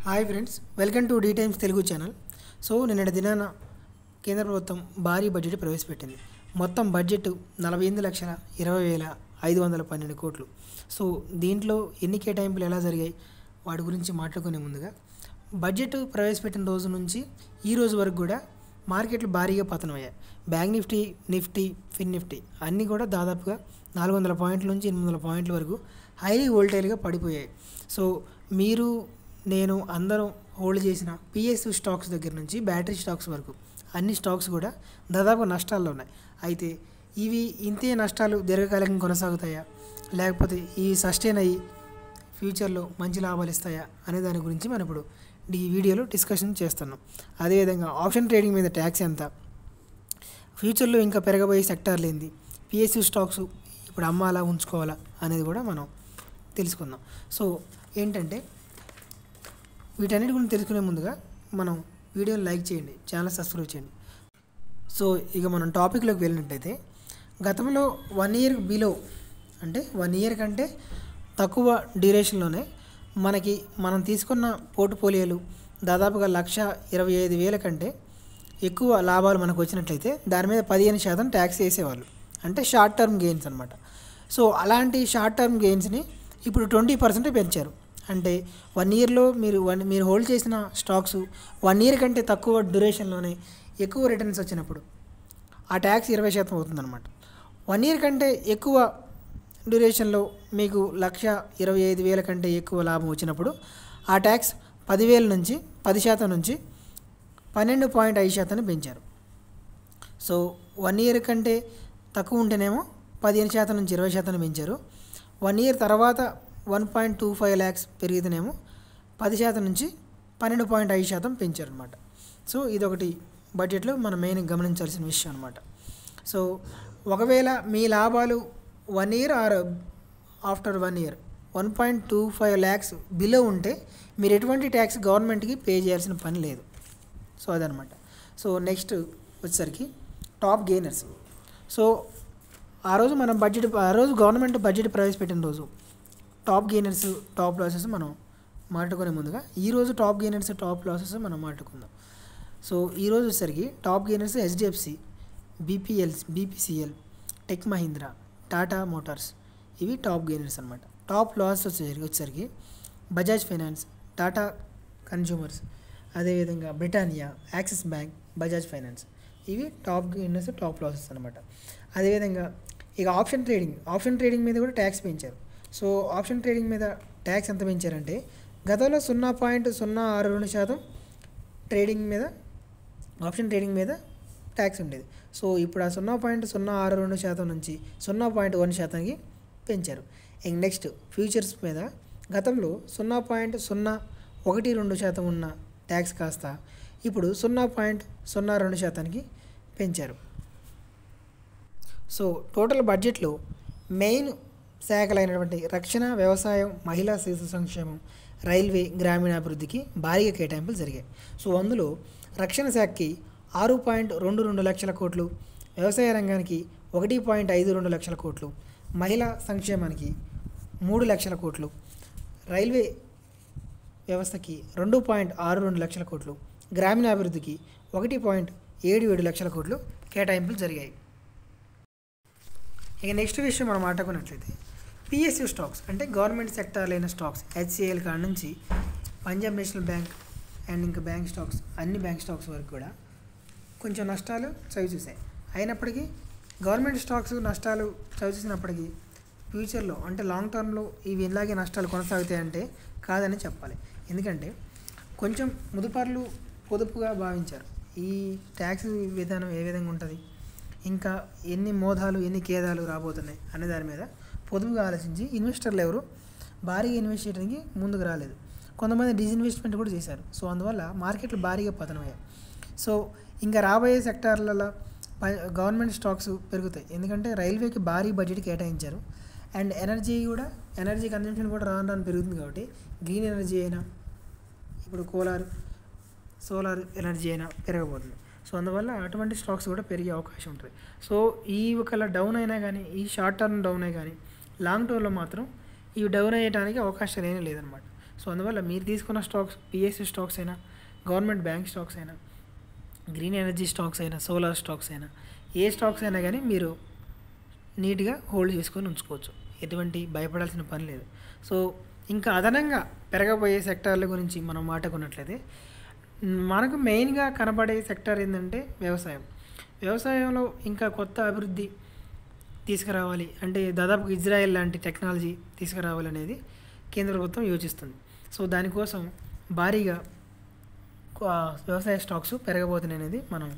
Hi friends, welcome to the Times Telugu channel. So నిన్నటి దినాన కేంద్ర ప్రభుత్వం భారీ బడ్జెట్ ప్రవేశపెట్టింది. మొత్తం బడ్జెట్ 48,20,512 కోట్లు. సో దీంట్లో ఎన్ని కేటాయింపులు ఎలా జరిగాయి వాటి గురించి మాట్లాడుకునే ముందుగా, బడ్జెట్ ప్రవేశపెట్టిన రోజు నుంచి ఈ రోజు వరకు కూడా మార్కెట్లు భారీగా పతనమయ్యాయి. బ్యాంక్ నిఫ్టీ, ఫిన్ నిఫ్టీ అన్నీ కూడా దాదాపుగా 400 పాయింట్ల నుంచి 800 పాయింట్ల వరకు హైలీ వోల్టైల్గా పడిపోయాయి. సో మీరు నేను అందరం హోల్డ్ చేసిన పిఎస్యు స్టాక్స్ దగ్గర నుంచి బ్యాటరీ స్టాక్స్ వరకు అన్ని స్టాక్స్ కూడా దాదాపు నష్టాల్లో ఉన్నాయి. అయితే ఇవి ఇంతే నష్టాలు దీర్ఘకాలికంగా కొనసాగుతాయా, లేకపోతే ఇవి సస్టైన్ అయ్యి ఫ్యూచర్లో మంచి లాభాలు ఇస్తాయా అనే దాని గురించి మనం ఇప్పుడు ఈ వీడియోలో డిస్కషన్ చేస్తున్నాం. అదేవిధంగా ఆప్షన్ ట్రేడింగ్ మీద ట్యాక్స్ ఎంత, ఫ్యూచర్లో ఇంకా పెరగబోయే సెక్టార్లు ఏంది, పిఎస్యు స్టాక్స్ ఇప్పుడు అమ్మాలా ఉంచుకోవాలా అనేది కూడా మనం తెలుసుకుందాం. సో ఏంటంటే వీటన్నిటి గురించి తెలుసుకునే ముందుగా మనం వీడియోని లైక్ చేయండి, ఛానల్ సబ్స్క్రైబ్ చేయండి. సో ఇక మనం టాపిక్లోకి వెళ్ళినట్టయితే, గతంలో 1 ఇయర్ బిలో అంటే 1 ఇయర్ కంటే తక్కువ డ్యూరేషన్లోనే మనం తీసుకున్న పోర్ట్ఫోలియోలు దాదాపుగా 1,25,000 కంటే ఎక్కువ లాభాలు మనకు వచ్చినట్లయితే దాని మీద 15% ట్యాక్స్ వేసేవాళ్ళు, అంటే షార్ట్ టర్మ్ గెయిన్స్ అనమాట. సో అలాంటి షార్ట్ టర్మ్ గెయిన్స్ని ఇప్పుడు 20% పెంచారు. అంటే 1 ఇయర్లో మీరు హోల్డ్ చేసిన స్టాక్స్ 1 ఇయర్ కంటే తక్కువ డ్యూరేషన్లోనే ఎక్కువ రిటర్న్స్ వచ్చినప్పుడు ఆ ట్యాక్స్ 20% అవుతుందన్నమాట. 1 ఇయర్ కంటే ఎక్కువ డ్యూరేషన్లో మీకు 1,25,000 కంటే ఎక్కువ లాభం వచ్చినప్పుడు ఆ ట్యాక్స్ 10,000 నుంచి 10% నుంచి 12.5% పెంచారు. సో 1 ఇయర్ కంటే తక్కువ ఉంటేనేమో 15% నుంచి 20% పెంచారు. 1 ఇయర్ తర్వాత 1.25 lakhs పెరిగితేనేమో 10% నుంచి 12.5% పెంచారు అనమాట. సో ఇదొకటి బడ్జెట్లో మనం మెయిన్ గమనించాల్సిన విషయం అనమాట. సో ఒకవేళ మీ లాభాలు 1 year are after 1 year 1.25 lakhs below ఉంటే మీరు ఎటువంటి ట్యాక్స్ గవర్నమెంట్కి పే చేయాల్సిన పని లేదు. సో అదనమాట. సో నెక్స్ట్ వచ్చేసరికి టాప్ గెయినర్స్. సో ఆ రోజు గవర్నమెంట్ బడ్జెట్ ప్రవేశపెట్టిన రోజు టాప్ గెయినర్స్, టాప్ లాసెస్ మనం మాట్లాడుకునే ముందుగా ఈరోజు టాప్ గెయినర్స్, టాప్ లాసెస్ మనం మాట్లాడుకుందాం. సో ఈరోజు వచ్చేసరికి top gainers HDFC, BPCL, tech Mahindra, Tata Motors, ఇవి టాప్ గెయినర్స్ అనమాట. టాప్ లాస్ వచ్చేసరికి బజాజ్ ఫైనాన్స్, టాటా కన్జ్యూమర్స్, అదేవిధంగా Britannia, axis bank, Bajaj finance, ఇవి టాప్ గెయినర్స్, టాప్ లాసెస్ అనమాట. అదేవిధంగా ఇక ఆప్షన్ ట్రేడింగ్ మీద కూడా ట్యాక్స్ పెంచారు. సో ఆప్షన్ ట్రేడింగ్ మీద ట్యాక్స్ ఎంత పెంచారంటే, గతంలో 0.062% ఆప్షన్ ట్రేడింగ్ మీద ట్యాక్స్ ఉండేది. సో ఇప్పుడు ఆ 0.062% నుంచి 0.1%కి పెంచారు. ఇంక నెక్స్ట్ ఫ్యూచర్స్ మీద గతంలో 0.012% ఉన్న ట్యాక్స్ కాస్త ఇప్పుడు 0.02%కి పెంచారు. సో టోటల్ బడ్జెట్లో మెయిన్ శాఖలైనటువంటి రక్షణ, వ్యవసాయం, మహిళా శిశు సంక్షేమం, రైల్వే, గ్రామీణాభివృద్ధికి భారీగా కేటాయింపులు జరిగాయి. సో అందులో రక్షణ శాఖకి 6.22 లక్షల కోట్లు, వ్యవసాయ రంగానికి 1.52 లక్షల కోట్లు, మహిళా సంక్షేమానికి 3 లక్షల కోట్లు, రైల్వే వ్యవస్థకి 2.62 లక్షల కోట్లు, గ్రామీణాభివృద్ధికి 1.77 లక్షల కోట్లు కేటాయింపులు జరిగాయి. ఇక నెక్స్ట్ విషయం మనం మాట్లాడుకున్నట్లయితే, పిఎస్యు స్టాక్స్ అంటే గవర్నమెంట్ సెక్టార్ అయిన స్టాక్స్, హెచ్సిఎల్ కాడ నుంచి పంజాబ్ నేషనల్ బ్యాంక్ అండ్ ఇంకా బ్యాంక్ స్టాక్స్, అన్ని బ్యాంక్ స్టాక్స్ వరకు కూడా కొంచెం నష్టాలు చవిచూసాయి. అయినప్పటికీ గవర్నమెంట్ స్టాక్స్ నష్టాలు చవిచూసినప్పటికీ ఫ్యూచర్లో అంటే లాంగ్ టర్మ్లో ఇవి ఇలాగే నష్టాలు కొనసాగుతాయంటే కాదని చెప్పాలి. ఎందుకంటే కొంచెం ముదుపర్లు పొదుపుగా భావించారు. ఈ ట్యాక్స్ విధానం ఏ విధంగా ఉంటుంది, ఇంకా ఎన్ని మోదాలు ఎన్ని ఖేదాలు రాబోతున్నాయి అనే దాని మీద పొదుపుగా ఆలోచించి ఇన్వెస్టర్లు ఎవరు భారీగా ఇన్వెస్ట్ చేయడానికి ముందుకు రాలేదు. కొంతమంది డిస్ఇన్వెస్ట్మెంట్ కూడా చేశారు. సో అందువల్ల మార్కెట్లు భారీగా పతనమయ్యాయి. సో ఇంకా రాబోయే సెక్టార్లలో గవర్నమెంట్ స్టాక్స్ పెరుగుతాయి. ఎందుకంటే రైల్వేకి భారీ బడ్జెట్ కేటాయించారు. అండ్ ఎనర్జీ కన్జంప్షన్ కూడా రాను పెరుగుతుంది. కాబట్టి గ్రీన్ ఎనర్జీ అయినా, ఇప్పుడు సోలార్ ఎనర్జీ అయినా పెరగబోతుంది. సో అందువల్ల అటువంటి స్టాక్స్ కూడా పెరిగే అవకాశం ఉంటుంది. సో ఈ ఒకవేళ డౌన్ అయినా కానీ, ఈ షార్ట్ టర్మ్ డౌన్ అయినా కానీ, లాంగ్ టర్మ్లో మాత్రం ఇవి డౌన్ అయ్యడానికి అవకాశాలు ఏమీ లేదనమాట. సో అందువల్ల మీరు తీసుకున్న స్టాక్స్ పిఎస్యూ స్టాక్స్ అయినా, గవర్నమెంట్ బ్యాంక్ స్టాక్స్ అయినా, గ్రీన్ ఎనర్జీ స్టాక్స్ అయినా, సోలార్ స్టాక్స్ అయినా, ఏ స్టాక్స్ అయినా కానీ మీరు నీట్గా హోల్డ్ చేసుకొని ఉంచుకోవచ్చు. ఎటువంటి భయపడాల్సిన పని లేదు. సో ఇంకా అదనంగా పెరగబోయే సెక్టార్ల గురించి మనం మాట్లాడుకున్నట్లయితే మనకు మెయిన్గా కనబడే సెక్టార్ ఏంటంటే వ్యవసాయం. వ్యవసాయంలో ఇంకా కొత్త అభివృద్ధి తీసుకురావాలి అంటే దాదాపు ఇజ్రాయెల్ లాంటి టెక్నాలజీ తీసుకురావాలనేది కేంద్ర ప్రభుత్వం యోచిస్తుంది. సో దానికోసం భారీగా వ్యవసాయ స్టాక్స్ పెరగబోతున్నాయి అనేది మనం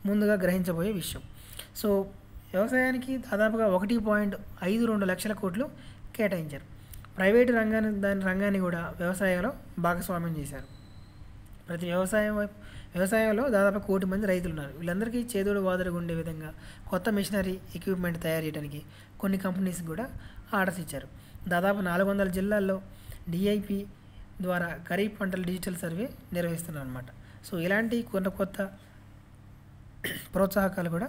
ముందుగా గ్రహించబోయే విషయం. సో వ్యవసాయానికి దాదాపుగా 1.52 లక్షల కోట్లు కేటాయించారు. ప్రైవేటు రంగాన్ని కూడా వ్యవసాయంలో భాగస్వామ్యం చేశారు. ప్రతి వ్యవసాయంలో దాదాపు 1 కోటి మంది రైతులు ఉన్నారు. వీళ్ళందరికీ చేదోడు వాదోడుగా ఉండే విధంగా కొత్త మిషనరీ ఎక్విప్మెంట్ తయారు చేయడానికి కొన్ని కంపెనీస్ కూడా ఆర్డర్స్ ఇచ్చారు. దాదాపు 400 జిల్లాల్లో డిఐపి ద్వారా ఖరీఫ్ పంటల డిజిటల్ సర్వే నిర్వహిస్తున్నారు అన్నమాట. సో ఇలాంటి కొత్త ప్రోత్సాహకాలు కూడా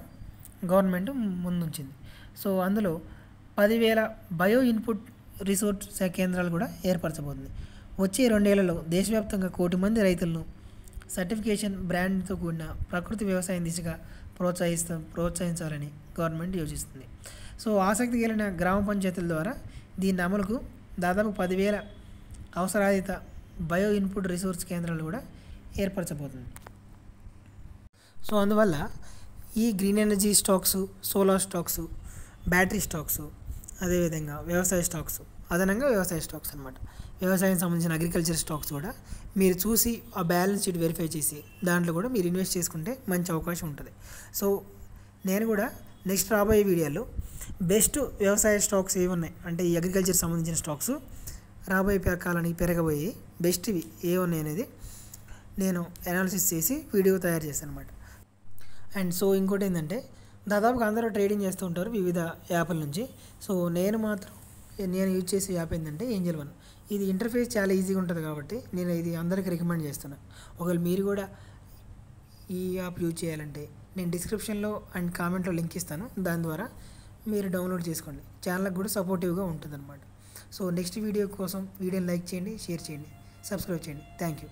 గవర్నమెంట్ ముందుంచింది. సో అందులో 10,000 బయో ఇన్పుట్ రిసోర్స్ కేంద్రాలు కూడా ఏర్పరచబోతుంది. వచ్చే 2 ఏళ్లలో దేశవ్యాప్తంగా 1 కోటి మంది రైతులను సర్టిఫికేషన్ బ్రాండ్తో కూడిన ప్రకృతి వ్యవసాయం దిశగా ప్రోత్సహించాలని గవర్నమెంట్ యోచిస్తుంది. సో ఆసక్తి కలిగిన గ్రామ పంచాయతీల ద్వారా దీని అమలుకు దాదాపు 10,000 అవసరాధిత బయో ఇన్పుట్ రిసోర్స్ కేంద్రాలు కూడా ఏర్పరచబోతుంది. సో అందువల్ల ఈ green energy stocks, solar stocks, battery stocks, అదేవిధంగా వ్యవసాయ స్టాక్స్, అదనంగా వ్యవసాయ స్టాక్స్ అనమాట, వ్యవసాయం సంబంధించిన అగ్రికల్చర్ స్టాక్స్ కూడా మీరు చూసి ఆ బ్యాలెన్స్ షీట్ వెరిఫై చేసి దాంట్లో కూడా మీరు ఇన్వెస్ట్ చేసుకుంటే మంచి అవకాశం ఉంటుంది. సో నేను కూడా నెక్స్ట్ రాబోయే వీడియోలో బెస్ట్ వ్యవసాయ స్టాక్స్ ఏవి ఉన్నాయి అంటే ఈ అగ్రికల్చర్ సంబంధించిన స్టాక్స్ రాబోయే కాలానికి పెరగబోయే బెస్ట్ ఇవి ఏ ఉన్నాయి అనేది నేను అనాలిసిస్ చేసి వీడియో తయారు చేశాను అనమాట. అండ్ సో ఇంకోటి ఏంటంటే దాదాపుగా అందరూ ట్రేడింగ్ చేస్తూ ఉంటారు వివిధ యాప్ల నుంచి. సో నేను యూజ్ చేసే యాప్ ఏంటంటే ఏంజల్ వన్. ఇది ఇంటర్ఫేస్ చాలా ఈజీగా ఉంటుంది కాబట్టి నేను ఇది అందరికీ రికమెండ్ చేస్తున్నాను. ఒకవేళ మీరు కూడా ఈ యాప్ యూజ్ చేయాలంటే నేను డిస్క్రిప్షన్లో అండ్ కామెంట్లో లింక్ ఇస్తాను. దాని ద్వారా మీరు డౌన్లోడ్ చేసుకోండి. ఛానల్కి కూడా సపోర్టివ్గా ఉంటుందన్నమాట. సో నెక్స్ట్ వీడియో కోసం వీడియోని లైక్ చేయండి, షేర్ చేయండి, సబ్స్క్రైబ్ చేయండి. Thank you.